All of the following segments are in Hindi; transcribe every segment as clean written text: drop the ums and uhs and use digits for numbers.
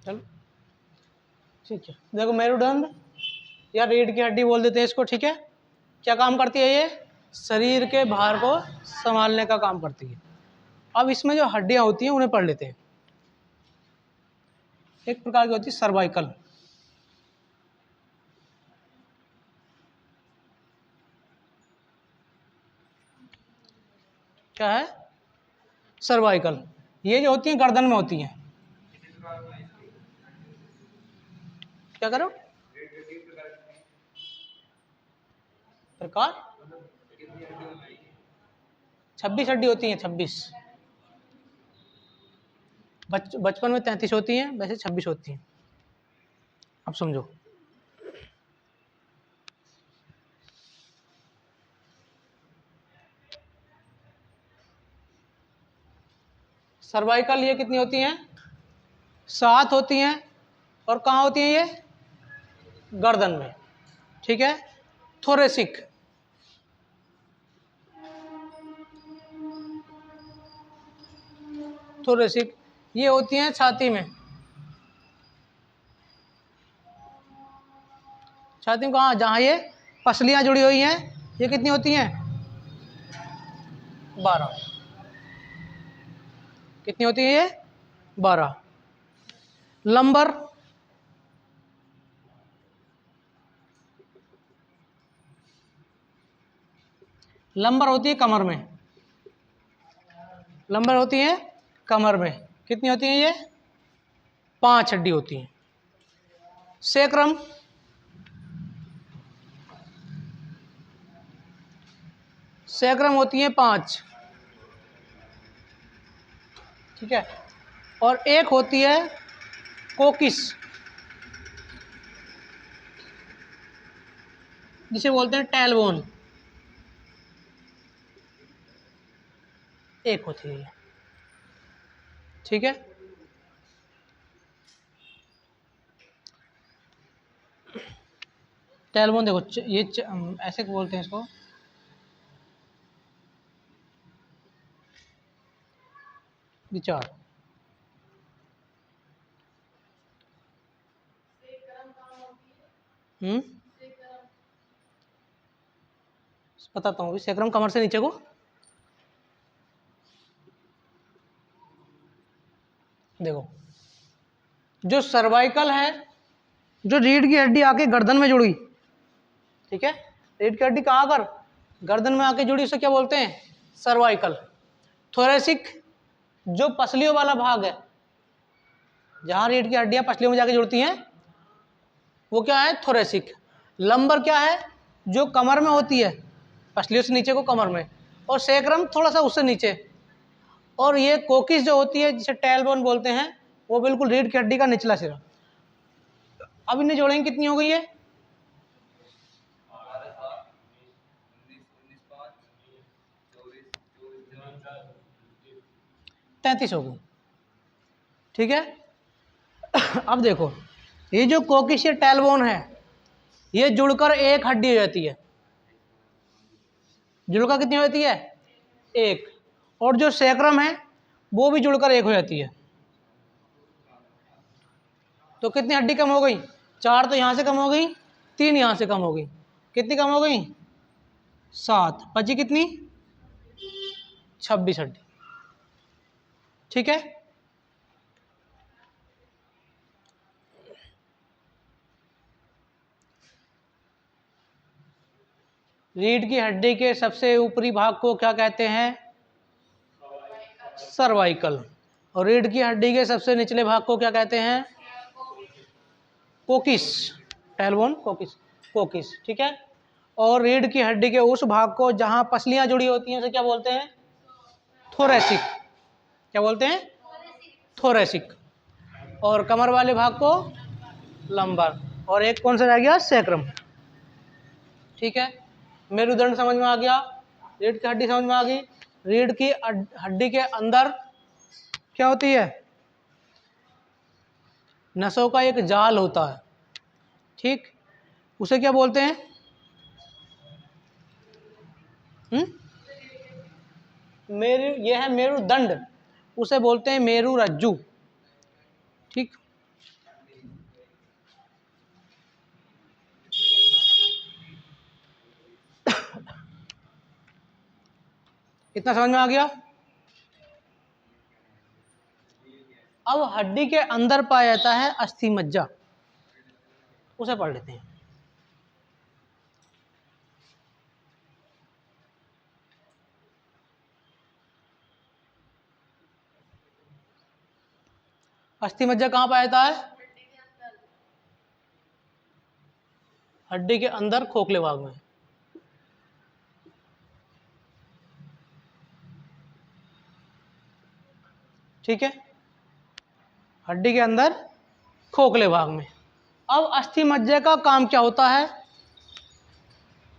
चलो ठीक है, देखो मेरुदंड या रीढ़ की हड्डी बोल देते हैं इसको, ठीक है। क्या काम करती है ये? शरीर के भार को संभालने का काम करती है। अब इसमें जो हड्डियां होती हैं उन्हें पढ़ लेते हैं। एक प्रकार की होती है सर्वाइकल, क्या है? सर्वाइकल। ये जो होती हैं गर्दन में होती हैं। क्या करो? प्रकार 26 हड्डी होती हैं, 26। बचपन में 33 होती हैं, वैसे 26 होती हैं। अब समझो, सर्वाइकल ये कितनी होती हैं? 7 होती हैं। और कहाँ होती हैं ये? गर्दन में, ठीक है। थोरेसिक, थोरेसिक ये होती हैं छाती में। छाती में कहाँ? जहाँ ये पसलियाँ जुड़ी हुई हैं, ये कितनी होती हैं? 12। कितनी होती है ये? 12। लंबर, लंबर होती है कमर में। लंबर होती है कमर में, कितनी होती है ये? 5 हड्डी होती हैं। सेक्रम, सेक्रम होती है 5, ठीक है। और एक होती है कोकिस, जिसे बोलते हैं टेलबोन, एक होती है ये, ठीक है। टेलबोन देखो, ये ऐसे बोलते हैं इसको, विचार। बताता हूँ, सेक्रम कमर से नीचे को, देखो जो सर्वाइकल है, जो रीढ़ की हड्डी आके गर्दन में जुड़ी, ठीक है। रीढ़ की हड्डी कहाँ कर? गर्दन में आके जुड़ी, उसे क्या बोलते हैं? सर्वाइकल। थोरेसिक जो पसलियों वाला भाग है, जहाँ रीढ़ की हड्डियाँ पसलियों में जाके जुड़ती हैं, वो क्या है? थोरेसिक। लंबर क्या है? जो कमर में होती है, पसलियों से नीचे को कमर में। और सेक्रम थोड़ा सा उससे नीचे। और ये कोकिस जो होती है, जिसे टेलबोन बोलते हैं, वो बिल्कुल रीढ़ की हड्डी का निचला सिरा। अब इन्हें जोड़ेंगे, कितनी हो गई है? 33 हो गई, ठीक है। अब देखो, ये जो कोकिस या टेलबोन है, ये जुड़कर एक हड्डी हो जाती है। जुड़कर कितनी हो जाती है? एक। और जो सेक्रम है, वो भी जुड़कर एक हो जाती है। तो कितनी हड्डी कम हो गई? 4 तो यहां से कम हो गई, 3 यहां से कम हो गई। कितनी कम हो गई? 7। बची कितनी? 26 हड्डी, ठीक है। रीढ़ की हड्डी के सबसे ऊपरी भाग को क्या कहते हैं? सर्वाइकल। और रीढ़ की हड्डी के सबसे निचले भाग को क्या कहते हैं? कोकिस। टेलबोन, कोकिस, कोकिस, ठीक है। और रीढ़ की हड्डी के उस भाग को जहां पसलियां जुड़ी होती हैं, उसे क्या बोलते हैं? थोरेसिक। क्या बोलते हैं? थोरेसिक। और कमर वाले भाग को लंबर। और एक कौन सा रह गया? सेक्रम, ठीक है। मेरुदंड समझ में आ गया, रीढ़ की हड्डी समझ में आ गई। रीढ़ की हड्डी के अंदर क्या होती है? नसों का एक जाल होता है, ठीक। उसे क्या बोलते हैं? ये है मेरुदंड, उसे बोलते हैं मेरु रज्जु, ठीक। इतना समझ में आ गया। अब हड्डी के अंदर पाया जाता है अस्थि मज्जा, उसे पढ़ लेते हैं। अस्थि मज्जा कहाँ पाया जाता है? हड्डी के अंदर खोखले भाग में। ठीक है, हड्डी के अंदर खोखले भाग में। अब अस्थि मज्जा का काम क्या होता है?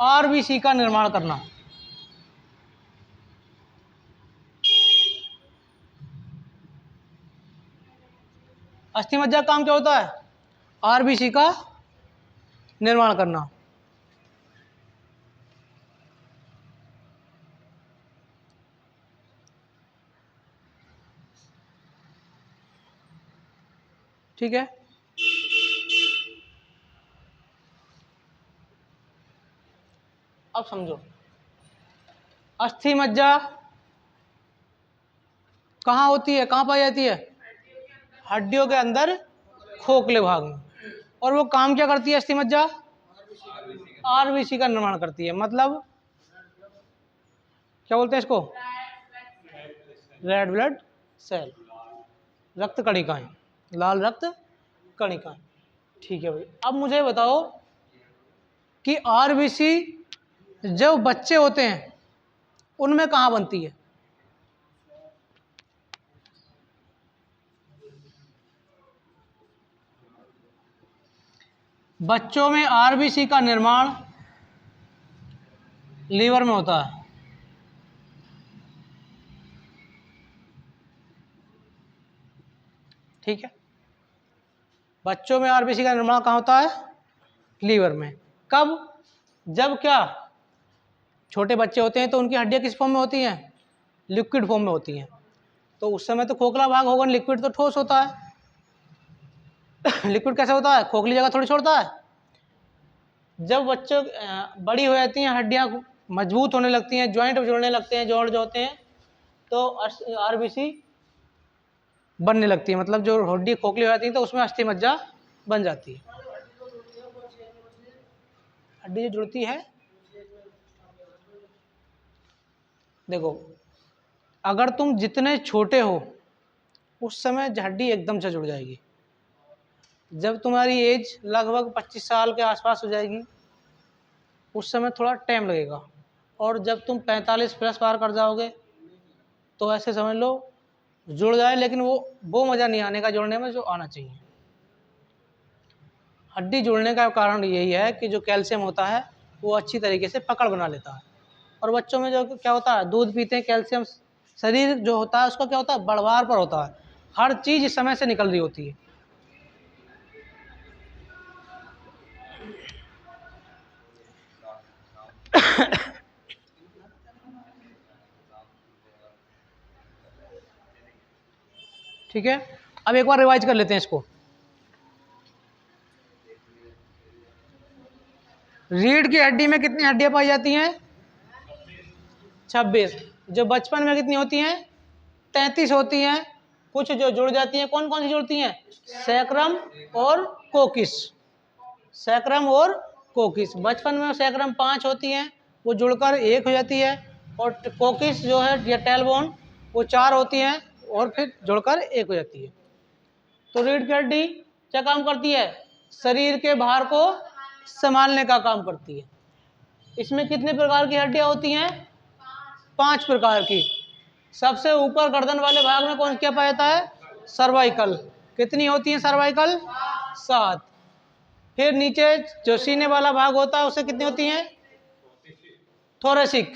आरबीसी का निर्माण करना। अस्थि मज्जा का काम क्या होता है? आरबीसी का निर्माण करना। ठीक है, अब समझो, अस्थि मज्जा कहाँ होती है, कहाँ पाई जाती है? हड्डियों के अंदर खोखले भाग में। और वो काम क्या करती है अस्थि मज्जा? आरबीसी का निर्माण करती है। मतलब क्या बोलते हैं इसको? रेड ब्लड सेल, रक्त कणिकाएं, लाल रक्त कणिकाएं। ठीक है भाई, अब मुझे बताओ कि आरबीसी जब बच्चे होते हैं उनमें कहाँ बनती है? बच्चों में आरबीसी का निर्माण लीवर में होता है। ठीक है, बच्चों में आरबीसी का निर्माण कहाँ होता है? लीवर में। कब? जब क्या छोटे बच्चे होते हैं तो उनकी हड्डियां किस फॉर्म में होती हैं? लिक्विड फॉर्म में होती हैं। तो उस समय तो खोखला भाग होगा, लिक्विड तो ठोस होता है। लिक्विड कैसे होता है? खोखली जगह थोड़ी छोड़ता है। जब बच्चों बड़ी हो जाती हैं, हड्डियां मजबूत होने लगती हैं, ज्वाइंट जुड़ने लगते हैं, जोड़ जो होते हैं, तो आरबीसी बनने लगती है। मतलब जो हड्डी खोखली हो जाती है तो उसमें अस्थि मज्जा बन जाती है। हड्डी जो जुड़ती है, देखो, अगर तुम जितने छोटे हो उस समय हड्डी एकदम से जुड़ जाएगी। जब तुम्हारी एज लगभग 25 साल के आसपास हो जाएगी उस समय थोड़ा टाइम लगेगा। और जब तुम 45 प्लस पार कर जाओगे तो ऐसे समझ लो जुड़ जाए, लेकिन वो मज़ा नहीं आने का जुड़ने में जो आना चाहिए। हड्डी जुड़ने का कारण यही है कि जो कैल्शियम होता है वो अच्छी तरीके से पकड़ बना लेता है। और बच्चों में जो क्या होता है, दूध पीते हैं, कैल्शियम शरीर जो होता है उसका क्या होता है, बढ़वार पर होता है। हर चीज़ इस समय से निकल रही होती है। ठीक है, अब एक बार रिवाइज कर लेते हैं इसको। रीढ़ की हड्डी में कितनी हड्डियां पाई जाती हैं? 26। जो बचपन में कितनी होती हैं? 33 होती हैं। कुछ जो जुड़ जाती हैं, कौन कौन सी जुड़ती हैं? सैक्रम और कोकिस। सैक्रम और कोकिस। बचपन में सैक्रम 5 होती हैं, वो जुड़कर 1 हो जाती है। और कोकिस जो है या टेलबोन वो 4 होती हैं और फिर जुड़कर 1 हो जाती है। तो रीढ़ की हड्डी क्या काम करती है? शरीर के भार को संभालने का काम करती है। इसमें कितने प्रकार की हड्डियां होती हैं? 5 प्रकार की। सबसे ऊपर गर्दन वाले भाग में कौन क्या पाया जाता है? सर्वाइकल। कितनी होती है सर्वाइकल? 7। फिर नीचे जो सीने वाला भाग होता है उससे कितनी होती हैं? थोरेसिक।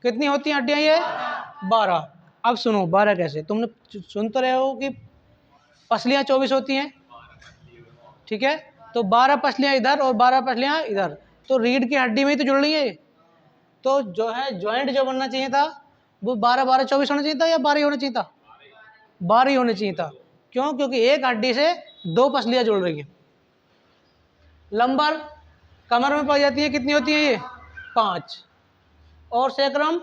कितनी होती हैं हड्डियां ये? 12। अब सुनो 12 कैसे, तुमने सुन तो रहे हो कि पसलियां 24 होती हैं। ठीक है, तो 12 पसलियां इधर और 12 पसलियां इधर, तो रीढ़ की हड्डी में ही तो जुड़ रही है। तो जो है ज्वाइंट जो बनना चाहिए था वो 12 24 होना चाहिए था या 12 ही होना चाहिए था? 12 ही होना चाहिए था। क्यों? क्योंकि एक हड्डी से 2 पसलियां जुड़ रही है। लंबर कमर में पाई जाती है, कितनी होती है ये? 5। और सैक्रम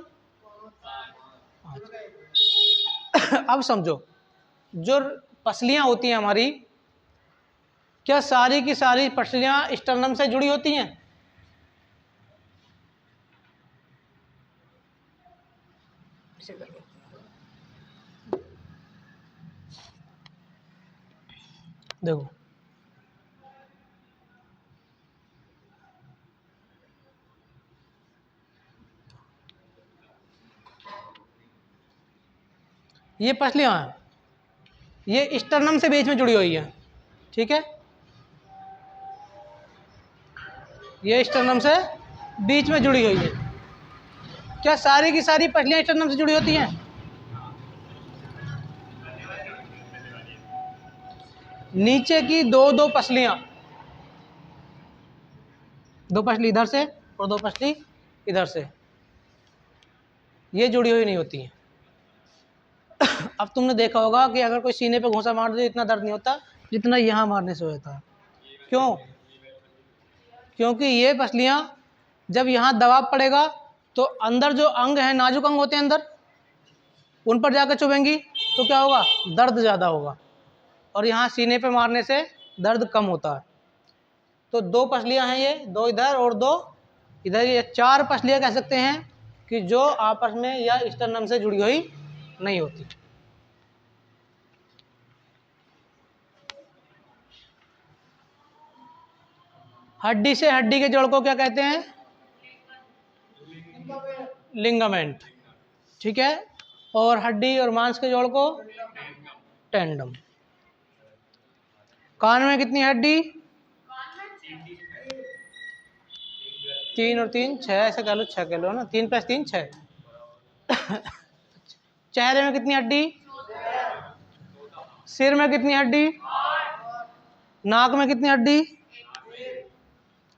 अब समझो, जो पसलियां होती हैं हमारी, क्या सारी की सारी पसलियां स्टर्नम से जुड़ी होती हैं? देखो, ये पसलियां हैं, ये स्टर्नम से बीच में जुड़ी हुई है, ठीक है, ये स्टर्नम से बीच में जुड़ी हुई है। क्या सारी की सारी पसलियां स्टर्नम से जुड़ी होती हैं? नीचे की दो दो पसलियां, दो पसली इधर से और दो पसली इधर से, ये जुड़ी हुई नहीं होती हैं। अब तुमने देखा होगा कि अगर कोई सीने पे घूंसा मार दे इतना दर्द नहीं होता जितना यहाँ मारने से होता है। क्यों? क्योंकि ये पसलियाँ जब यहाँ दबाव पड़ेगा तो अंदर जो अंग है, नाजुक अंग होते हैं अंदर, उन पर जाकर चुभेंगी तो क्या होगा? दर्द ज़्यादा होगा, और यहाँ सीने पे मारने से दर्द कम होता है। तो दो पसलियाँ हैं ये, दो इधर और दो इधर, ये चार पसलियाँ कह सकते हैं कि जो आपस में या स्टर्नम से जुड़ी हुई नहीं होती। हड्डी से हड्डी के जोड़ को क्या कहते हैं? लिगामेंट, ठीक है। और हड्डी और मांस के जोड़ को टेंडम। कान में कितनी हड्डी? 3 और 3 6, ऐसे कह लो, 6 कह लो ना, 3 + 3 6। चेहरे में कितनी हड्डी? सिर में कितनी हड्डी? नाक में कितनी हड्डी?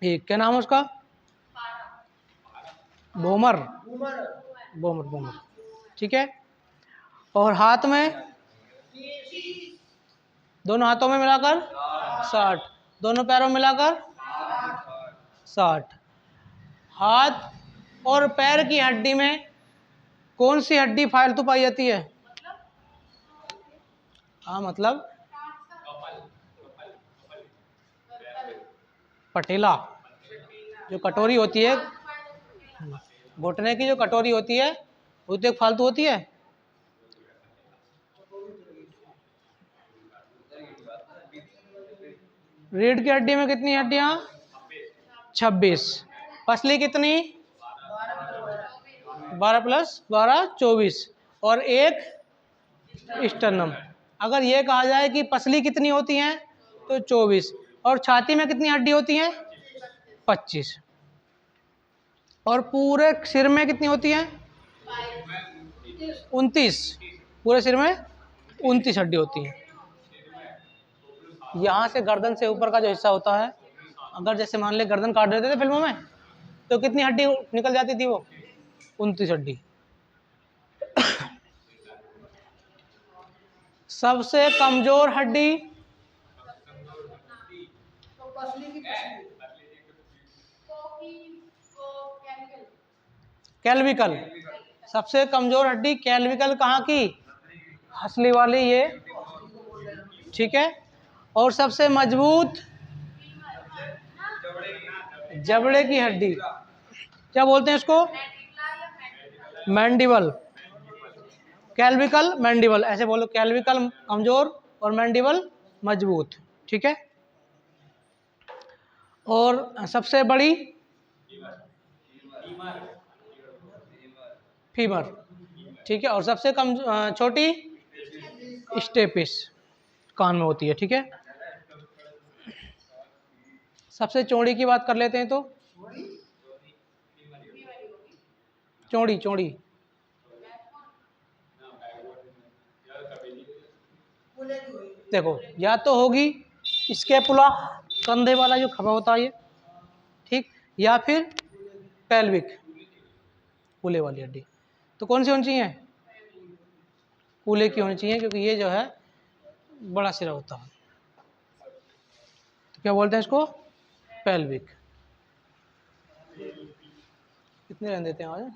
एक। क्या नाम है उसका? बोमर, बोमर, बोमर, ठीक है। और हाथ में, दोनों हाथों में मिलाकर 60, दोनों पैरों में मिलाकर 60। हाथ और पैर की हड्डी में कौन सी हड्डी फालतू पाई जाती है? हाँ, मतलब पटेला, जो कटोरी होती है घुटने की, जो कटोरी होती है वो तो एक फालतू होती है। रीढ़ की हड्डी में कितनी हड्डियां? 26। पसली कितनी? 12 + 12 24, और एक स्टर्नम। अगर ये कहा जाए कि पसली कितनी होती हैं तो 24, और छाती में कितनी हड्डी होती हैं? 25, और पूरे सिर में कितनी होती हैं? 29। पूरे सिर में 29 हड्डी होती हैं। यहाँ से गर्दन से ऊपर का जो हिस्सा होता है, अगर जैसे मान ले गर्दन काट देते थे फिल्मों में, तो कितनी हड्डी निकल जाती थी? वो 29 हड्डी। सबसे कमजोर हड्डी? कैल्विकल। सबसे कमजोर हड्डी कैल्विकल कहाँ की? हंसली वाली, ये, ठीक है। और सबसे मजबूत जबड़े की हड्डी, क्या बोलते हैं इसको? मैंडिबल। कैल्विकल, मैंडिबल, ऐसे बोलो, कैल्विकल कमजोर और मैंडिबल मजबूत, ठीक है। और सबसे बड़ी फीमर, ठीक है। और सबसे कम छोटी स्टेपिस, कान में होती है, ठीक है। सबसे चौड़ी की बात कर लेते हैं तो चौड़ी, चौड़ी, देखो, या तो होगी स्कैपुला, कंधे वाला जो खभा होता है ये, ठीक, या फिर पेल्विक, कूल्हे वाली हड्डी। तो कौन सी होनी चाहिए? कूल्हे की होनी चाहिए, क्योंकि ये जो है बड़ा सिरा होता है। तो क्या बोलते हैं इसको? पेल्विक। कितने रन देते हैं आज?